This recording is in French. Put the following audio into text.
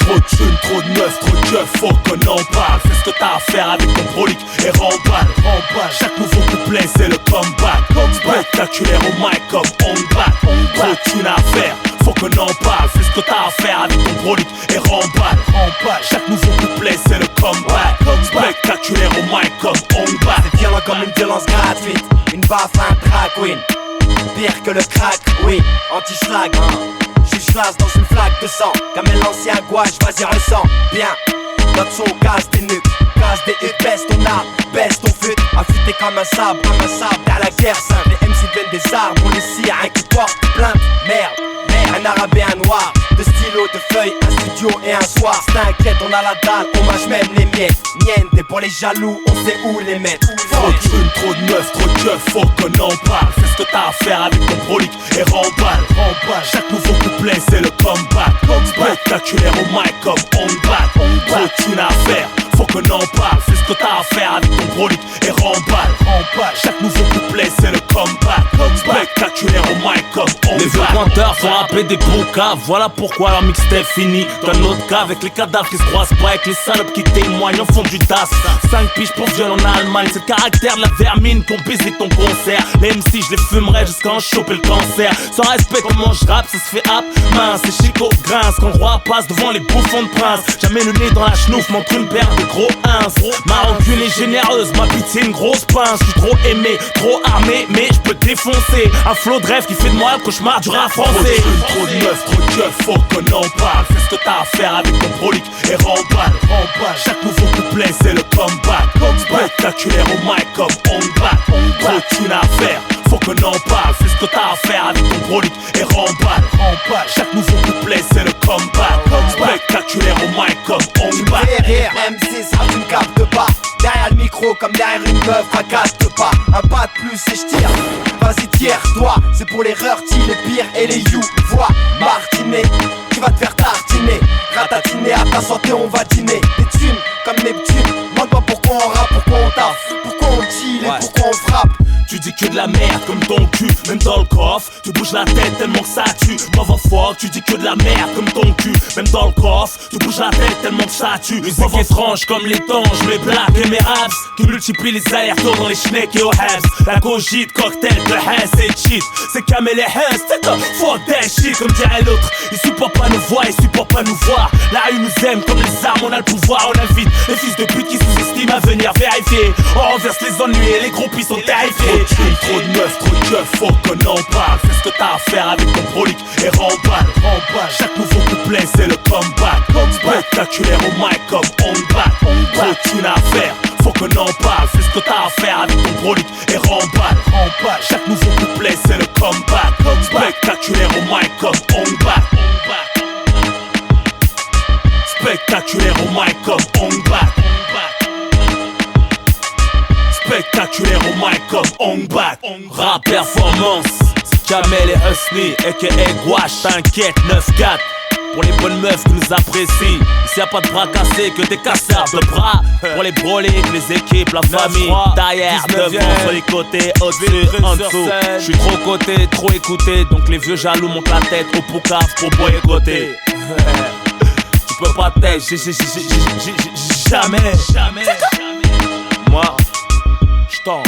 Trop de thunes, trop de meufs, trop de keufs, faut qu'on en parle. Fais ce que t'as à faire avec ton brolique et remballe. Chaque nouveau couplet c'est le comeback. Spectaculaire au mic comme on back. Trop de thunes à faire, faut qu'on en parle. Fais ce que t'as à faire avec ton brolique et remballe. Chaque nouveau couplet c'est le comeback. Spectaculaire au mic comme on back. C'est violent comme une violence gratuite, une baffe, un drag queen. Pire que le crack, oui, anti-schlag, J'suis chlasse dans une flaque de sang. Comme un ancien gouache, vas-y ressens. Bien, notre son casse des nuques, casse des huttes, baisse ton arme, baisse ton fut. Affûté comme un sabre, dans la guerre sainte. Les MC deviennent des arbres, on les scie, un qui porte plainte. Merde, un arabe et un noir. De stylo, de feuilles, un studio et un soir. T'inquiète, on a la dalle, on mâche même les miettes. Niente, et pour les jaloux, on sait où les mettre. Trop de thunes, trop de meufs, trop de keufs, faut qu'on en parle. Fais ce que t'as à faire avec ton brolique et remballe. Chaque nouveau couplet c'est le comeback. Spectaculaire au mic comme on back. Trop de thunes à faire, faut qu'on en parle. Fais ce que t'as à faire avec ton brolique et remballe. Chaque nouveau couplet c'est le comeback. Spectaculaire au mic comme on back. Les vieux pointeurs font rappeler des boucas. Voilà pourquoi leur mixtape fini dans notre cas avec les cadavres qui se croisent pas, avec les salopes qui témoignent en fond du DAS. 5 piges pour viol en Allemagne, c'est le caractère de la vermine qu'on baisait ton concert. Les MC je les fumerais jusqu'à en choper le cancer. Sans respect comment je rappe, ça se fait hap. Mince, c'est Chico grince quand le roi passe devant les bouffons de prince. Jamais le nez dans la chenouf, montre une paire de gros ins. Ma rancune est généreuse, ma pitié une grosse pince. J'suis trop aimé, trop armé, mais je peux défoncer. Un flot de rêve qui fait de moi un cauchemar du rap français. Trop de meufs, trop de keufs, faut qu'on en parle. Fais ce que t'as à faire avec ton brolique et remballe. Chaque nouveau couplet c'est le comeback. Spectaculaire au mic comme on back. Trop de thunes à faire, faut qu'on en parle. Fais ce que t'as à faire avec ton brolique et remballe. Chaque nouveau couplet c'est le comeback. Spectaculaire au mic comme on back. Derrière M6, tu ne captes pas. Derrière le micro comme derrière une meuf, fracasse pas. Un pas de plus et je tire. Vas-y tire-toi, c'est pour les rurtis, les pires et les you. Vois Martinet, tu vas te faire tartiner. Ratatiner à ta santé, on va dîner. Des thunes comme Neptune, demande pas pourquoi on rappe, pourquoi on taffe, pourquoi on chill et pourquoi on frappe. Tu dis que de la merde comme ton cul, même dans le coffre. Tu bouges la tête tellement que ça tue. Motherfuck, tu dis que de la merde comme ton cul, même dans le coffre. Tu bouges la tête tellement que ça tue. Musique étrange comme les tanges, mes blagues et mes raps qui multiplient les allers-retours dans les schnecks et aux habs. La cogite, cocktail de Hess et cheat. C'est Camel et Hess, c'est un fuck that shit comme dirait l'autre. Ils supportent pas nos voix, ils supportent pas nous voir. La rue nous aime comme les armes, on a le pouvoir. On invite les fils de pute qui sous-estiment à venir vérifier. On renverse les ennuis et les groupies sont terrifiés. Trop de meufs, trop de keufs, faut qu'on en parle. Fais ce que t'as à faire avec ton brolique et remballe. Chaque nouveau couplet c'est le comeback. Spectaculaire au mic comme on back. Trop de thunes à faire, faut qu'on en parle. Fais ce que t'as à faire avec ton brolique et remballe. Chaque nouveau couplet c'est le comeback. Spectaculaire au mic comme on back. Spectaculaire au mic comme on back. Spectaculaire au mic comme on back. Rap performance, c'est Kamel et Husney, aka Gouache. T'inquiète, 9-4 pour les bonnes meufs qui nous apprécient. Ici y'a pas de bras cassés, que des casseurs de bras. Pour les broliques, les équipes, la famille. Derrière, devant, sur les côtés, au-dessus, en dessous. J'suis trop coté, trop écouté. Donc les vieux jaloux montent la tête au poucave pour boycotter. Tu peux pas t'aider, jamais. Moi, j'tends.